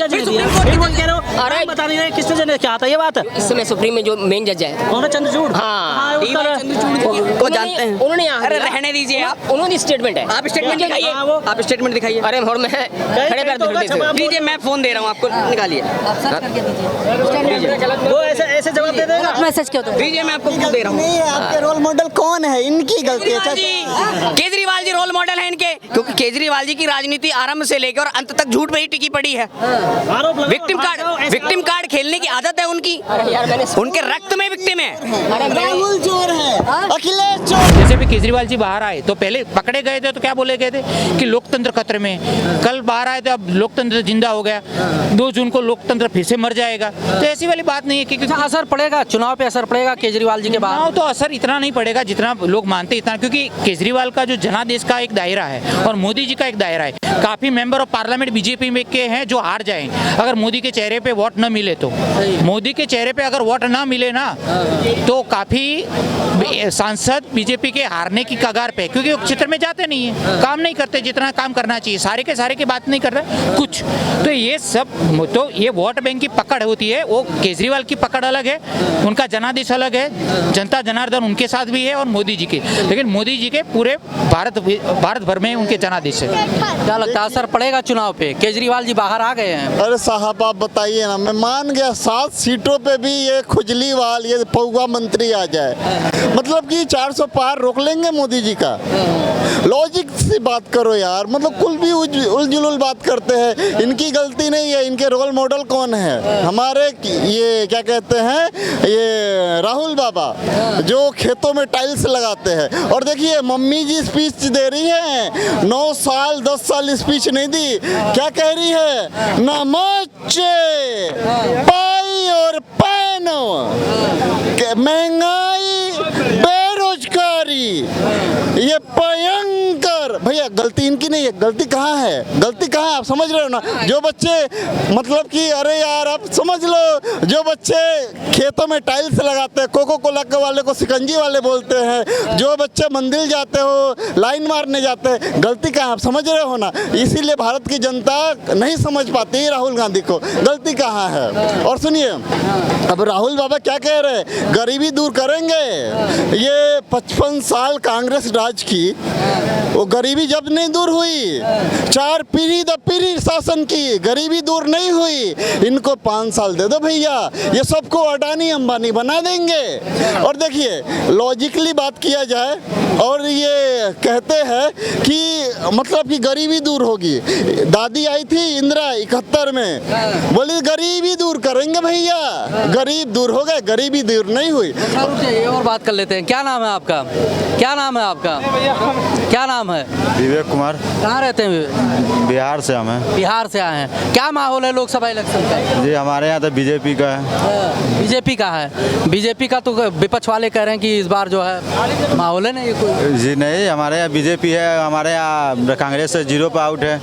अरे बता नहीं रहे किसने जने क्या आता ये बात इस समय सुप्रीम में जो मेन जज है कौन है? चंद्रचूड़। हाँ को जानते हैं। उन्होंने अरे रहने दीजिए आप। उन्होंने स्टेटमेंट है। आप स्टेटमेंट दिखाइए, आप स्टेटमेंट दिखाइए। अरे और मैं खड़े पैर दे दीजिए, मैं फोन दे रहा हूँ आपको, निकालिए। वो ऐसे ऐसे जवाब दे देगा। मैसेज क्यों दीजिए, मैं आपको दे रहा हूँ। नहीं, आपके रोल मॉडल कौन है? इनकी गलती है। केजरीवाल जी रोल मॉडल है इनके, क्योंकि केजरीवाल जी की राजनीति आरंभ से लेकर और अंत तक झूठ पे ही टिकी पड़ी है। विक्टिम कार्ड खेलने की आदत है उनकी, उनके रक्त में विक्टिम है। राहुल चोर है, अखिलेश चोर। जैसे भी केजरीवाल जी बाहर आए तो पहले पकड़े गए थे तो क्या बोले गए थे कि लोकतंत्र खतरे में। कल बाहर आए थे, अब लोकतंत्र जिंदा हो गया। 2 जून को लोकतंत्र फिर से मर जाएगा। तो ऐसी वाली बात नहीं है कि असर पड़ेगा चुनाव पे, असर पड़ेगा केजरीवाल जी के बाद। चुनाव तो असर इतना नहीं पड़ेगा जितना लोग मानते इतना, क्योंकि केजरीवाल का जो जनादेश का एक दायरा है और मोदी जी का एक दायरा है। काफी मेंबर ऑफ पार्लियामेंट बीजेपी में के हैं जो हार जाएं अगर मोदी के चेहरे पे वोट न मिले तो। मोदी के चेहरे पे अगर वोट ना मिले ना तो काफी सांसद बीजेपी के हारने की कगार पे, क्योंकि वो क्षेत्र में जाते नहीं है, काम नहीं करते जितना काम करना चाहिए, सारे के सारे की बात नहीं कर रहे कुछ। तो ये सब तो ये वोट बैंक की पकड़ होती है। वो केजरीवाल की पकड़ अलग है, उनका जनादेश अलग है, जनता जनार्दन उनके साथ भी है और मोदी जी के, लेकिन मोदी जी के पूरे भारत भर में उनके जनादेश है। क्या लगता है असर पड़ेगा चुनाव पे? केजरीवाल जी बाहर आ गए हैं। अरे साहब आप बताइए ना, मैं मान गया 7 सीटों पे भी ये खुजलीवाल, ये पौवा मंत्री आ जाए, मतलब कि 400 पार रोक लेंगे मोदी जी का। लॉजिक से बात करो यार, मतलब कुल भी उलझुल बात करते हैं। इनकी गलती नहीं है, इनके रोल मॉडल कौन है? हमारे ये क्या कहते हैं, ये राहुल बाबा जो खेतों में टाइल्स लगाते हैं। और देखिए मम्मी जी स्पीच दे रही है, 9 साल 10 साल स्पीच नहीं दी। क्या कह रही है? नमस्ते पाई और पहनो, महंगाई बेरोजगारी, ये भयंकर। भैया गलती इनकी नहीं है, गलती कहाँ है? गलती कहाँ है? आप समझ रहे हो ना? जो बच्चे मतलब कि अरे यार आप समझ लो, जो बच्चे खेतों में टाइल्स लगाते हैं, कोको कोला के वाले को सिकंजी वाले बोलते हैं, जो बच्चे मंदिर जाते हो, लाइन मारने जाते हैं, गलती कहाँ है? आप समझ रहे हो ना? इसीलिए भारत की जनता नहीं समझ पाती राहुल गांधी को, गलती कहाँ है। और सुनिए, अब राहुल बाबा क्या कह रहे हैं? गरीबी दूर करेंगे। ये 55 साल कांग्रेस राज की, वो गरीबी जब नहीं दूर हुई, 4 पीढ़ी दर पीढ़ी शासन की, गरीबी दूर नहीं हुई। इनको 5 साल दे दो भैया, ये सबको अडानी अंबानी बना देंगे। और देखिए लॉजिकली बात किया जाए, और ये कहते हैं कि मतलब कि गरीबी दूर होगी। दादी आई थी इंदिरा 71 में, बोली गरीबी दूर करेंगे भैया, गरीब दूर हो गए, गरीबी दूर नहीं हुई। और बात कर लेते हैं। क्या नाम है आपका? क्या नाम है आपका? क्या नाम है? विवेक कुमार। कहाँ रहते हैं? बिहार से हम हैं। बिहार से आए हैं। क्या माहौल है लोकसभा इलेक्शन का? जी हमारे यहाँ तो बीजेपी का है। बीजेपी का है। बीजेपी का तो विपक्ष वाले कह रहे हैं कि इस बार जो है माहौल है नहीं कोई। जी नहीं, हमारे यहाँ बीजेपी है। हमारे यहाँ कांग्रेस से 0 पे आउट है।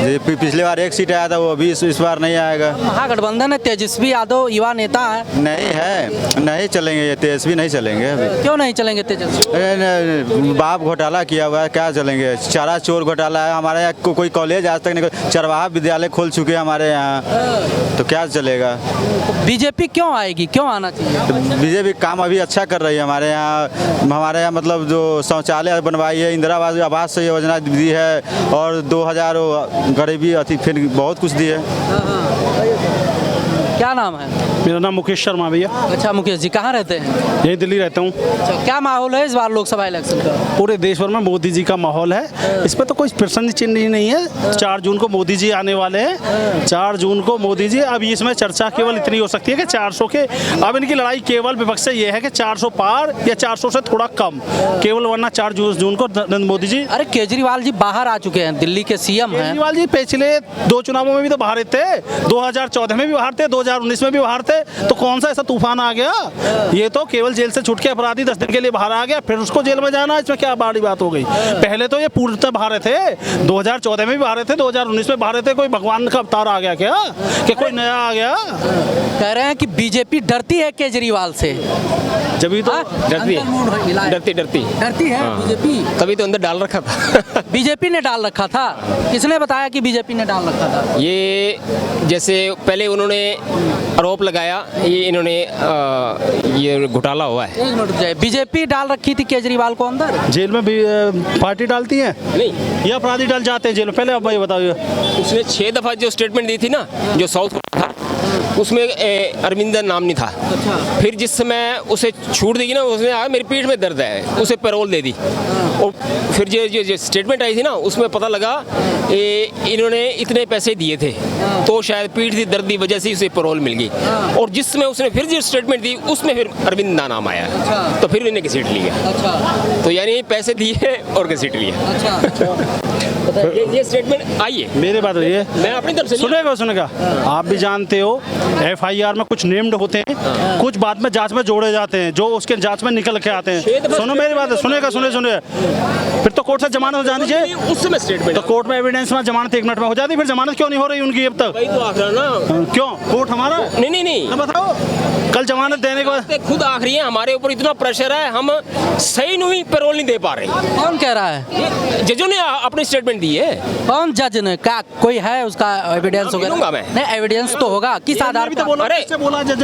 जी पिछली बार 1 सीट आया था, वो अभी इस बार नहीं आएगा। महागठबंधन है, तेजस्वी यादव युवा नेता है। नहीं है, नहीं चलेंगे ये तेजस्वी, नहीं चलेंगे अभी। क्यों नहीं चलेंगे तेजस्वी? बाप घोटाला किया हुआ है, क्या चलेंगे? चारा चोर घोटाला है। हमारे यहाँ कोई कॉलेज आज तक नहीं, चरवाहा विद्यालय खोल चुके हैं हमारे यहाँ, तो क्या चलेगा? बीजेपी क्यों आएगी, क्यों आना चाहिए? बीजेपी काम अभी अच्छा कर रही है हमारे यहाँ मतलब जो शौचालय बनवाई है, इंदिरा आवास योजना दी है, और 2000 गरीबी अति फिर बहुत कुछ दी है। क्या नाम है? मेरा नाम मुकेश शर्मा भैया। अच्छा मुकेश जी, कहाँ रहते हैं? यही दिल्ली रहता हूँ। अच्छा, क्या माहौल है इस बार लोकसभा इलेक्शन का? पूरे देश भर में मोदी जी का माहौल है, इस पर तो कोई प्रश्न चिन्ह ही नहीं है। 4 जून को मोदी जी आने वाले हैं, 4 जून को मोदी जी। अब इसमें चर्चा केवल इतनी हो सकती है कि 400 के, अब इनकी लड़ाई केवल विपक्ष से ये है कि 400 पार या 400 से थोड़ा कम केवल, वरना 4 जून को नरेंद्र मोदी जी। अरे केजरीवाल जी बाहर आ चुके हैं, दिल्ली के सीएम हैं। केजरीवाल जी पिछले 2 चुनावों में भी तो बाहर थे, 2014 में भी बाहर थे, 2019 में भी बाहर थे, तो कौन सा ऐसा तूफान आ गया? ये तो केवल जेल से छूट के अपराधी 10 दिन के लिए बाहर आ गया, फिर उसको जेल में जाना, इसमें क्या बड़ी बात हो गई? पहले तो ये पूर्णतः बाहर थे, 2014 में भी बाहर थे, 2019 में बाहर थे। कोई भगवान का अवतार आ गया क्या कि कोई नया आ गया? कह रहे हैं कि बीजेपी डरती है केजरीवाल से। जब तो हाँ? डरती अंकल मूड हिलाए। है, डरती डरती है बीजेपी। तभी तो अंदर डाल रखा था। बीजेपी ने डाल रखा था। किसने बताया कि बीजेपी ने डाल रखा था? ये जैसे पहले उन्होंने आरोप लगाया, ये इन्होंने ये घोटाला हुआ है। एक मिनट रुक जाइए। बीजेपी डाल रखी थी केजरीवाल को अंदर? जेल में भी पार्टी डालती है नहीं, या अपराधी डाल जाते हैं जेल में? पहले आप ये बताइए। उसने 6 दफा जो स्टेटमेंट दी थी ना, जो साउथ को था, उसमें अरविंदर नाम नहीं था। अच्छा। फिर जिस समय उसे छूट देगी ना, उसने आया मेरी पीठ में दर्द है, उसे पैरोल दे दी। और फिर जो स्टेटमेंट आई थी ना, उसमें पता लगा इन्होंने इतने पैसे दिए थे, तो शायद पीठ की दर्द की वजह से उसे पैरोल मिल गई। और जिस समय उसने फिर जो स्टेटमेंट दी, उसमें फिर अरविंद का नाम आया। अच्छा। तो फिर इन्हें घसीट लिया। अच्छा तो यानी पैसे दिए और घसीट लिया। अच्छा। ये स्टेटमेंट आई है, मेरे बात ये मैं अपनी तरफ से नहीं- सुनेगा आप भी जानते हो, FIR में कुछ नेम्ड होते हैं, कुछ बाद में जांच में जोड़े जाते हैं, जो उसके जांच में निकल के आते हैं। सुनो मेरी बात, सुनेगा सुने फिर तो कोर्ट से जमानत हो जानी चाहिए। उस समय स्टेटमेंट तो कोर्ट में एविडेंस में जमानत 1 मिनट में हो जाती, फिर जमानत क्यों नहीं हो रही उनकी अब तक? वही तो आखिर ना। क्यों? कोर्ट हमारा नहीं ना, बताओ। कल जमानत देने के बाद बातें खुद आखिरी है, हमारे ऊपर इतना प्रेशर है, हम सही नहीं पैरोल नहीं दे पा रहे। कौन कह रहा है? जजों ने अपनी स्टेटमेंट दी है। कौन जज ने? क्या कोई है उसका एविडेंस नाम गिनूंगा मैं। नहीं, एविडेंस तो होगा। किस आधार भी तो पर? बोला, अरे! किससे बोला जज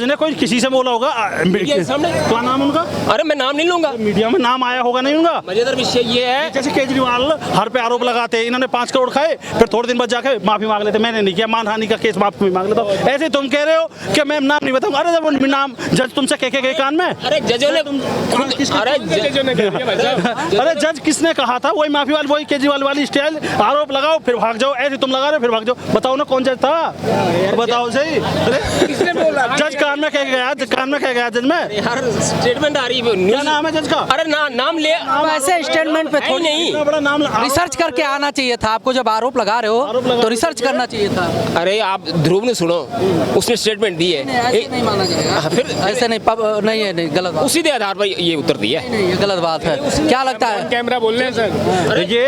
ने कोई किसी से बोला होगा। मीडिया के सामने। क्या नाम उनका? अरे मैं नाम नहीं लूंगा। मीडिया में नाम आया होगा नहीं उनका? मजेदार विषय ये है, जैसे केजरीवाल हर पे आरोप लगाते हैं, इन्होंने 5 करोड़ खाए, फिर थोड़े दिन बाद जाके माफी मांग लेते, मैंने नहीं किया, मानहानि का केस माफी मांग लेता हूं। ऐसे तुम कह रहे हो कि मैं नाम नहीं बताऊंगा। अरे जब नाम जज तुमसे कह के गए कान में। अरे जजों ने अरे जज किसने कहा था? वही माफी वाली, वही केजरीवाल वाली स्टाइल, आरोप लगाओ फिर भाग जाओ। ऐसे तुम लगा रहे फिर भाग जाओ। बताओ ना कौन जज था? बताओ सही। किसने बोला? जज कान में कह गया, कान में कह गया जज में। हर स्टेटमेंट आ रही है। क्या नाम है जज का? अरे नाम ले। अब ऐसे स्टेटमेंट पे थोड़ी नहीं। इतना बड़ा नाम रिसर्च करके आना चाहिए था आपको। जब आरोप लगा रहे हो तो रिसर्च करना चाहिए था। अरे आप ध्रुव ने सुनो, उसने स्टेटमेंट दी है। ऐसे नहीं माना जाएगा। फिर ऐसे नहीं नहीं है, नहीं, गलत बात। उसी के आधार पर ये उत्तर दिया है। नहीं, ये गलत बात है। क्या लगता है? कैमरा बोल रहे हैं सर। ये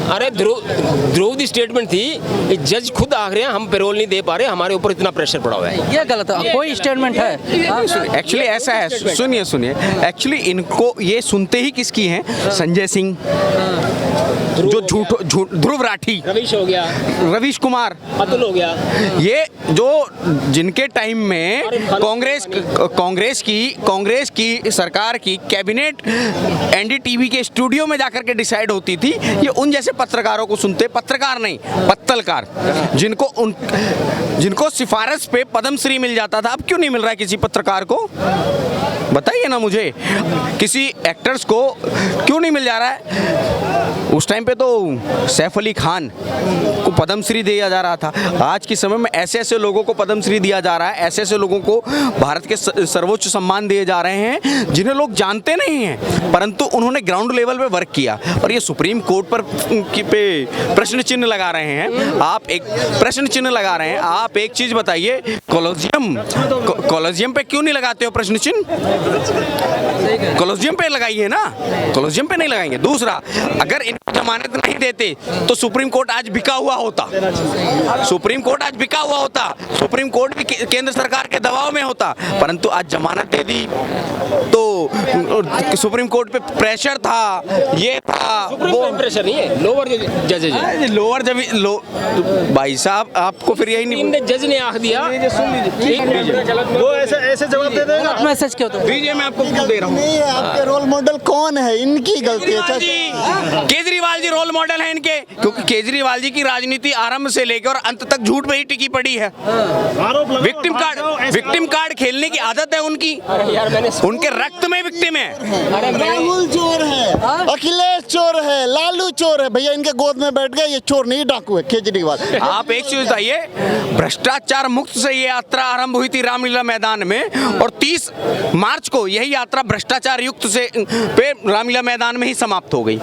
अरे ध्रुव की स्टेटमेंट थी, जज खुद आख रहे हैं हम पैरोल नहीं दे पा रहे, हमारे ऊपर इतना प्रेशर पड़ा हुआ है। ये गलत है। कोई स्टेटमेंट है? एक्चुअली ऐसा है, सुनिए एक्चुअली इनको ये सुनते ही किसकी हैं? संजय सिंह, जो झूठ ध्रुव राठी, रवीश हो गया, रवीश कुमार, अतुल हो गया, ये जो जिनके टाइम में कांग्रेस की सरकार की कैबिनेट NDTV के स्टूडियो में जाकर के डिसाइड होती थी, ये उन जैसे पत्रकारों को सुनते, पत्रकार नहीं पत्तलकार, जिनको सिफारिश पे पद्मश्री मिल जाता था। अब क्यों नहीं मिल रहा है किसी पत्रकार को? बताइए ना मुझे, किसी एक्टर्स को क्यों नहीं मिल जा रहा है? उस टाइम पे तो सैफ अली खान को पद्मश्री दिया जा रहा था। आज के समय में ऐसे ऐसे लोगों को पद्मश्री दिया जा रहा है, ऐसे ऐसे लोगों को भारत के सर्वोच्च सम्मान दिए जा रहे हैं जिन्हें लोग जानते नहीं हैं, परंतु उन्होंने ग्राउंड लेवल पे वर्क किया। और ये सुप्रीम कोर्ट पर पे प्रश्न चिन्ह लगा रहे हैं। आप एक प्रश्न चिन्ह लगा रहे हैं। आप एक चीज बताइए, कॉलोजियम पे क्यों नहीं लगाते हो प्रश्न चिन्ह? कॉलोजियम पे लगाइए ना, कॉलोजियम पे नहीं लगाएंगे। दूसरा, अगर इनको जमानत नहीं देते तो सुप्रीम कोर्ट आज बिका हुआ होता, सुप्रीम कोर्ट आज बिका हुआ होता, सुप्रीम कोर्ट भी केंद्र सरकार के दबाव में होता, परंतु आज जमानत दे दी तो सुप्रीम कोर्ट पे प्रेशर था, ये था वो। प्रेशर नहीं है, लोअर जज है। लोअर जब भाई साहब आपको फिर यही नहीं, जज ने आख दिया। वो ऐसे जवाब दे देगा। मैसेज क्यों? तो दीजिए, मैं आपको दे रहा हूँ। नहीं, आपके रोल मॉडल कौन है? इनकी गलती है। केजरीवाल जी रोल मॉडल हैं इनके, क्योंकि केजरीवाल जी की राजनीति आरंभ से लेकर और अंत तक झूठ पे ही टिकी पड़ी है। आरोप लगाओ, विक्टिम कार्ड खेलने की आदत है उनकी, उनके रक्त में विक्टिम है। राहुल चोर है, अखिलेश चोर है, लालू चोर है। भैया इनके गोद में बैठ गए, ये चोर नहीं डाकू है केजरीवाल। आप एक चीज बताइए, भ्रष्टाचार मुक्त से ये यात्रा आरंभ हुई थी रामलीला मैदान में, और 30 मार्च को यही यात्रा भ्रष्टाचार युक्त से पे रामलीला मैदान में ही समाप्त हो गई।